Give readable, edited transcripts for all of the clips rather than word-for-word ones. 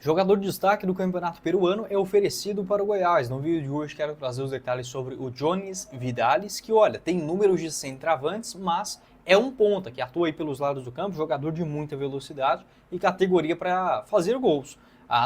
Jogador de destaque do Campeonato Peruano é oferecido para o Goiás. No vídeo de hoje quero trazer os detalhes sobre o Jones Vidales, que olha, tem números de centroavantes, mas é um ponta que atua aí pelos lados do campo, jogador de muita velocidade e categoria para fazer gols.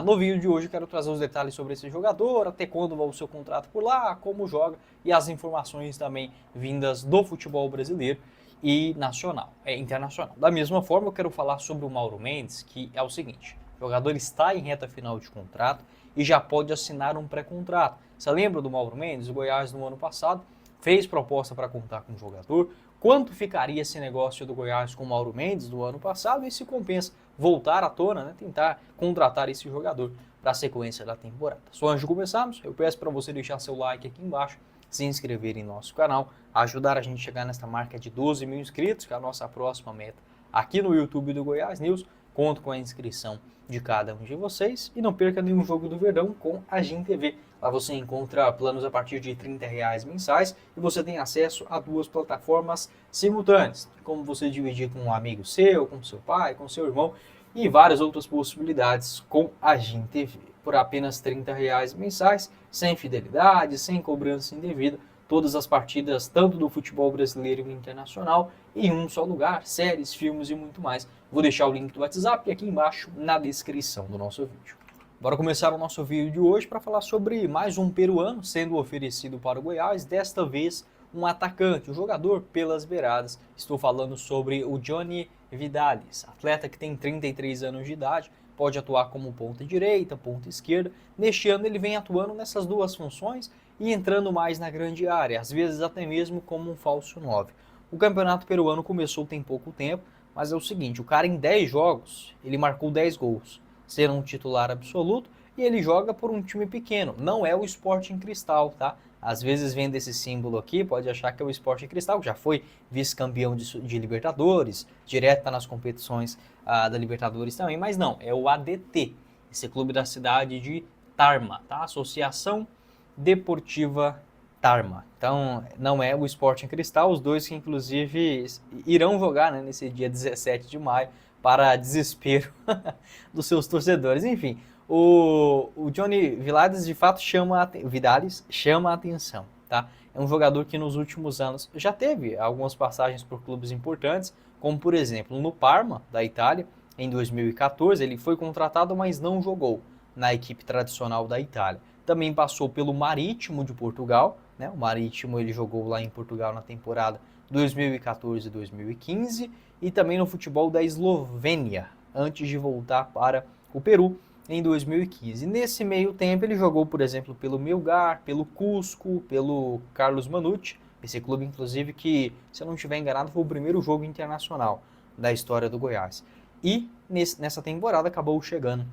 No vídeo de hoje quero trazer os detalhes sobre esse jogador, até quando vai o seu contrato por lá, como joga e as informações também vindas do futebol brasileiro e internacional. Da mesma forma, eu quero falar sobre o Mauro Mendes, que é o seguinte: o jogador está em reta final de contrato e já pode assinar um pré-contrato. Você lembra do Mauro Mendes? O Goiás no ano passado fez proposta para contar com o jogador. Quanto ficaria esse negócio do Goiás com o Mauro Mendes do ano passado e se compensa voltar à tona, né, tentar contratar esse jogador para a sequência da temporada. Só antes de começarmos, eu peço para você deixar seu like aqui embaixo, se inscrever em nosso canal, ajudar a gente a chegar nesta marca de 12 mil inscritos, que é a nossa próxima meta aqui no YouTube do Goiás News. Conto com a inscrição de cada um de vocês e não perca nenhum jogo do Verdão com a GIM TV. Lá você encontra planos a partir de R$30 mensais e você tem acesso a 2 plataformas simultâneas, como você dividir com um amigo seu, com seu pai, com seu irmão e várias outras possibilidades com a GIM TV. Por apenas R$30 mensais, sem fidelidade, sem cobrança indevida, todas as partidas, tanto do futebol brasileiro e internacional, em um só lugar, séries, filmes e muito mais. Vou deixar o link do WhatsApp aqui embaixo na descrição do nosso vídeo. Bora começar o nosso vídeo de hoje para falar sobre mais um peruano sendo oferecido para o Goiás, desta vez um atacante, um jogador pelas beiradas. Estou falando sobre o Johnny Vidales, atleta que tem 33 anos de idade, pode atuar como ponta direita, ponta esquerda. Neste ano ele vem atuando nessas duas funções e entrando mais na grande área, às vezes até mesmo como um falso 9. O campeonato peruano começou tem pouco tempo, mas é o seguinte, o cara em 10 jogos, ele marcou 10 gols, sendo um titular absoluto, e ele joga por um time pequeno, não é o Sporting Cristal, tá? Às vezes vendo esse símbolo aqui, pode achar que é o Sporting Cristal, que já foi vice-campeão de Libertadores, direto tá nas competições da Libertadores também, mas não, é o ADT, esse clube da cidade de Tarma, tá? Associação Deportiva Tarma. Então, não é o Sporting Cristal, os dois que inclusive irão jogar, né, nesse dia 17 de maio, para desespero dos seus torcedores. Enfim, o Johnny Vidales de fato chama a atenção, tá? É um jogador que nos últimos anos já teve algumas passagens por clubes importantes, como por exemplo no Parma, da Itália, em 2014, ele foi contratado, mas não jogou na equipe tradicional da Itália. Também passou pelo Marítimo de Portugal, né? O Marítimo ele jogou lá em Portugal na temporada 2014-2015 e também no futebol da Eslovênia, antes de voltar para o Peru em 2015. Nesse meio tempo ele jogou, por exemplo, pelo Melgar, pelo Cusco, pelo Carlos Manute, esse clube inclusive que, se eu não estiver enganado, foi o primeiro jogo internacional da história do Goiás. E nessa temporada acabou chegando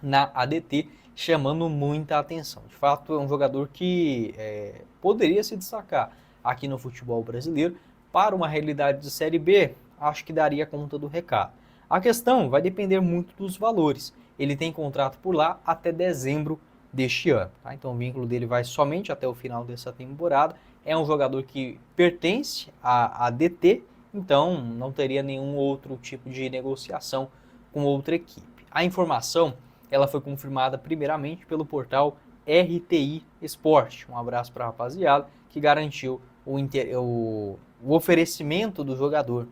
na ADT, chamando muita atenção. De fato, é um jogador que poderia se destacar aqui no futebol brasileiro. Para uma realidade de Série B, acho que daria conta do recado. A questão vai depender muito dos valores. Ele tem contrato por lá até dezembro deste ano, tá? Então o vínculo dele vai somente até o final dessa temporada. É um jogador que pertence à ADT, então não teria nenhum outro tipo de negociação com outra equipe. A informação ela foi confirmada primeiramente pelo portal RTI Sport. Um abraço para a rapaziada que garantiu o oferecimento do jogador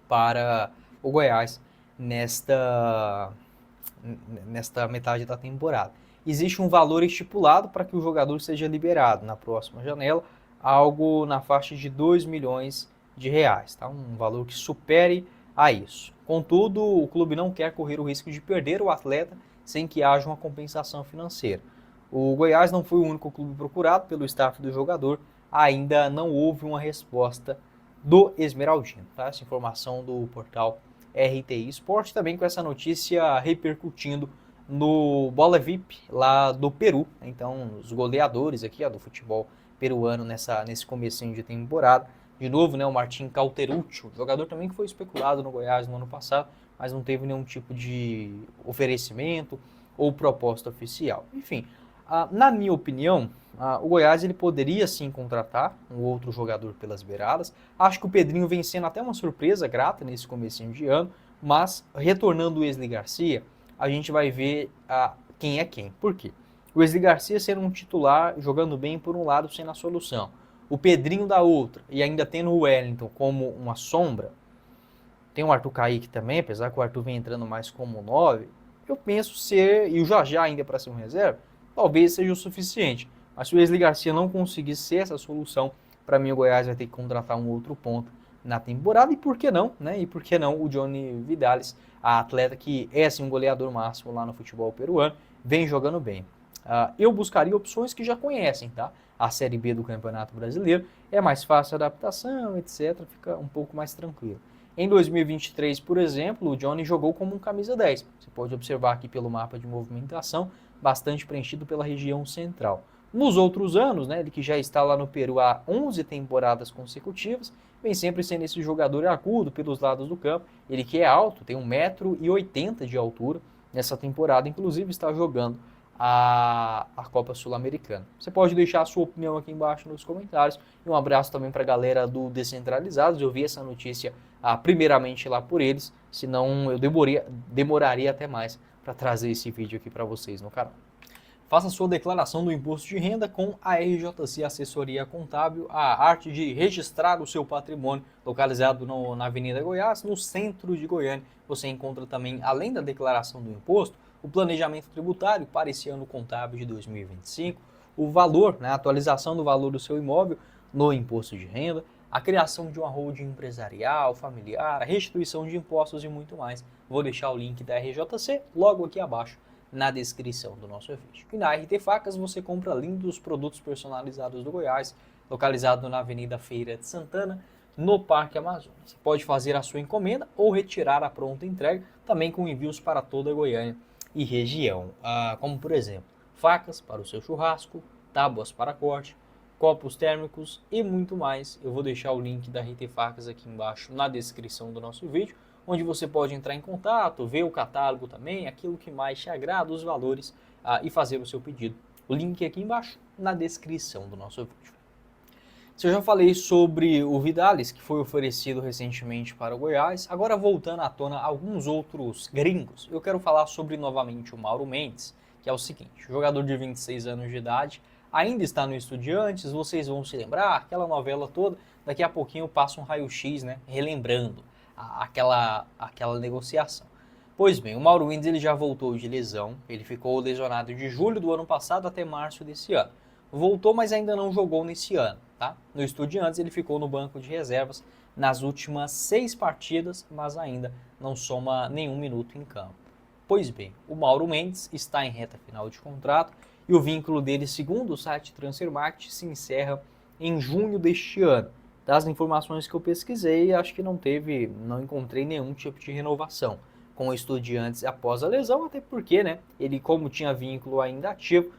para o Goiás nesta metade da temporada. Existe um valor estipulado para que o jogador seja liberado na próxima janela, algo na faixa de R$2 milhões, tá? Um valor que supere a isso. Contudo, o clube não quer correr o risco de perder o atleta sem que haja uma compensação financeira. O Goiás não foi o único clube procurado pelo staff do jogador, ainda não houve uma resposta do Esmeraldino. Tá? Essa informação do portal RTI Sport, também com essa notícia repercutindo no Bola VIP lá do Peru. Então, os goleadores aqui do futebol peruano nesse comecinho de temporada. De novo, né, o Martin Cauterucci, jogador também que foi especulado no Goiás no ano passado, mas não teve nenhum tipo de oferecimento ou proposta oficial. Enfim, na minha opinião, o Goiás ele poderia sim contratar um outro jogador pelas beiradas. Acho que o Pedrinho vem sendo até uma surpresa grata nesse comecinho de ano, mas retornando o Wesley Garcia, a gente vai ver quem é quem. Por quê? O Wesley Garcia sendo um titular, jogando bem por um lado, sendo a solução. O Pedrinho da outra, e ainda tendo o Wellington como uma sombra. Tem o Arthur Kaique também, apesar que o Arthur vem entrando mais como 9. Eu penso ser, e o Jajá ainda para ser um reserva, talvez seja o suficiente. Mas se o Wesley Garcia não conseguir ser essa solução, para mim o Goiás vai ter que contratar um outro ponto na temporada. E por que não, né? E por que não o Johnny Vidales, a atleta que é assim, um goleador máximo lá no futebol peruano, vem jogando bem. Eu buscaria opções que já conhecem, tá? A Série B do Campeonato Brasileiro é mais fácil a adaptação, etc. Fica um pouco mais tranquilo. Em 2023, por exemplo, o Johnny jogou como um camisa 10. Você pode observar aqui pelo mapa de movimentação, bastante preenchido pela região central. Nos outros anos, né, ele que já está lá no Peru há 11 temporadas consecutivas, vem sempre sendo esse jogador agudo pelos lados do campo. Ele que é alto, tem 1,80 m de altura. Nessa temporada, inclusive, está jogando a Copa Sul-Americana. Você pode deixar a sua opinião aqui embaixo nos comentários. E um abraço também para a galera do Descentralizados. Eu vi essa notícia primeiramente lá por eles, senão eu demoraria até mais para trazer esse vídeo aqui para vocês no canal. Faça sua declaração do imposto de renda com a RJC Assessoria Contábil, a arte de registrar o seu patrimônio, localizado na Avenida Goiás, no centro de Goiânia. Você encontra também, além da declaração do imposto, o planejamento tributário para esse ano contábil de 2025, o valor, né, a atualização do valor do seu imóvel no imposto de renda, a criação de uma holding empresarial, familiar, a restituição de impostos e muito mais. Vou deixar o link da RJC logo aqui abaixo na descrição do nosso vídeo. E na RT Facas você compra lindos produtos personalizados do Goiás, localizado na Avenida Feira de Santana, no Parque Amazonas. Você pode fazer a sua encomenda ou retirar a pronta entrega, também com envios para toda a Goiânia e região, como por exemplo, facas para o seu churrasco, tábuas para corte, copos térmicos e muito mais. Eu vou deixar o link da RT Facas aqui embaixo na descrição do nosso vídeo, onde você pode entrar em contato, ver o catálogo também, aquilo que mais te agrada, os valores e fazer o seu pedido. O link aqui embaixo na descrição do nosso vídeo. Se eu já falei sobre o Vidales, que foi oferecido recentemente para o Goiás, agora voltando à tona alguns outros gringos, eu quero falar sobre novamente o Mauro Mendes, que é o seguinte, jogador de 26 anos de idade, ainda está no Estudiantes, vocês vão se lembrar, aquela novela toda, daqui a pouquinho passa um raio-x, né, relembrando aquela negociação. Pois bem, o Mauro Mendes ele já voltou de lesão, ele ficou lesionado de julho do ano passado até março desse ano. Voltou, mas ainda não jogou nesse ano, tá? No Estudiantes ele ficou no banco de reservas nas últimas 6 partidas, mas ainda não soma nenhum minuto em campo. Pois bem, o Mauro Mendes está em reta final de contrato e o vínculo dele, segundo o site Transfermarkt, se encerra em junho deste ano. Das informações que eu pesquisei, acho que não encontrei nenhum tipo de renovação com o Estudiantes após a lesão, até porque, né, ele como tinha vínculo ainda ativo,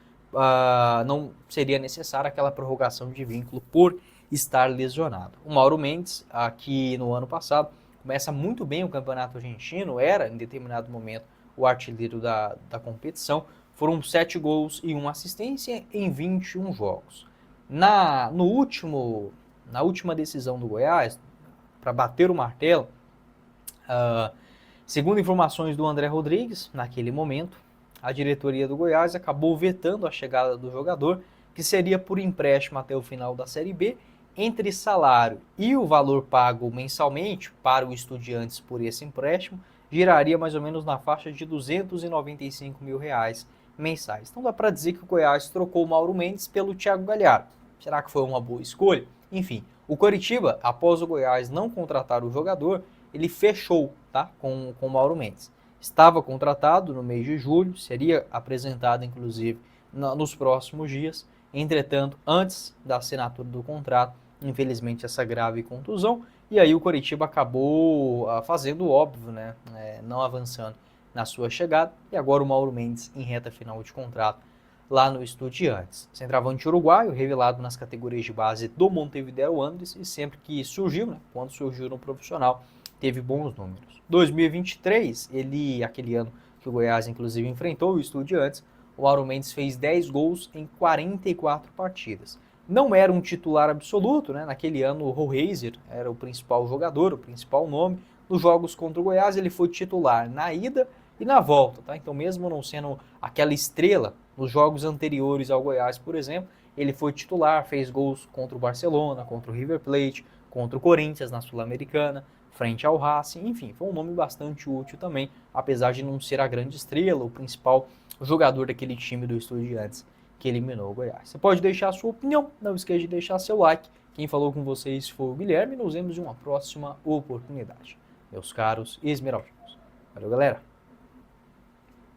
não seria necessária aquela prorrogação de vínculo por estar lesionado. O Mauro Mendes, aqui no ano passado, começa muito bem o campeonato argentino, era em determinado momento o artilheiro da competição, foram 7 gols e 1 assistência em 21 jogos. Na última decisão do Goiás, para bater o martelo, segundo informações do André Rodrigues, naquele momento, a diretoria do Goiás acabou vetando a chegada do jogador, que seria por empréstimo até o final da Série B, entre salário e o valor pago mensalmente para o Estudiantes por esse empréstimo, giraria mais ou menos na faixa de R$295 mil mensais. Então dá para dizer que o Goiás trocou o Mauro Mendes pelo Thiago Galhardo. Será que foi uma boa escolha? Enfim, o Coritiba, após o Goiás não contratar o jogador, ele fechou, tá, com o Mauro Mendes. Estava contratado no mês de julho, seria apresentado inclusive nos próximos dias. Entretanto, antes da assinatura do contrato, infelizmente essa grave contusão, e aí o Coritiba acabou fazendo o óbvio, né, não avançando na sua chegada, e agora o Mauro Mendes em reta final de contrato lá no Estudiantes. Centroavante uruguaio, revelado nas categorias de base do Montevideo Wanderers, e sempre que surgiu, né, quando surgiu no profissional, teve bons números. 2023, aquele ano que o Goiás inclusive enfrentou o Estudiantes, o Mauro Mendes fez 10 gols em 44 partidas. Não era um titular absoluto, né? Naquele ano o Roheiser era o principal jogador, o principal nome. Nos jogos contra o Goiás ele foi titular na ida e na volta, tá? Então mesmo não sendo aquela estrela nos jogos anteriores ao Goiás, por exemplo, ele foi titular, fez gols contra o Barcelona, contra o River Plate, contra o Corinthians na Sul-Americana, frente ao Racing, enfim, foi um nome bastante útil também, apesar de não ser a grande estrela, o principal jogador daquele time do Estudiantes que eliminou o Goiás. Você pode deixar a sua opinião, não esqueça de deixar seu like. Quem falou com vocês foi o Guilherme, nos vemos em uma próxima oportunidade. Meus caros esmeraldinos. Valeu, galera!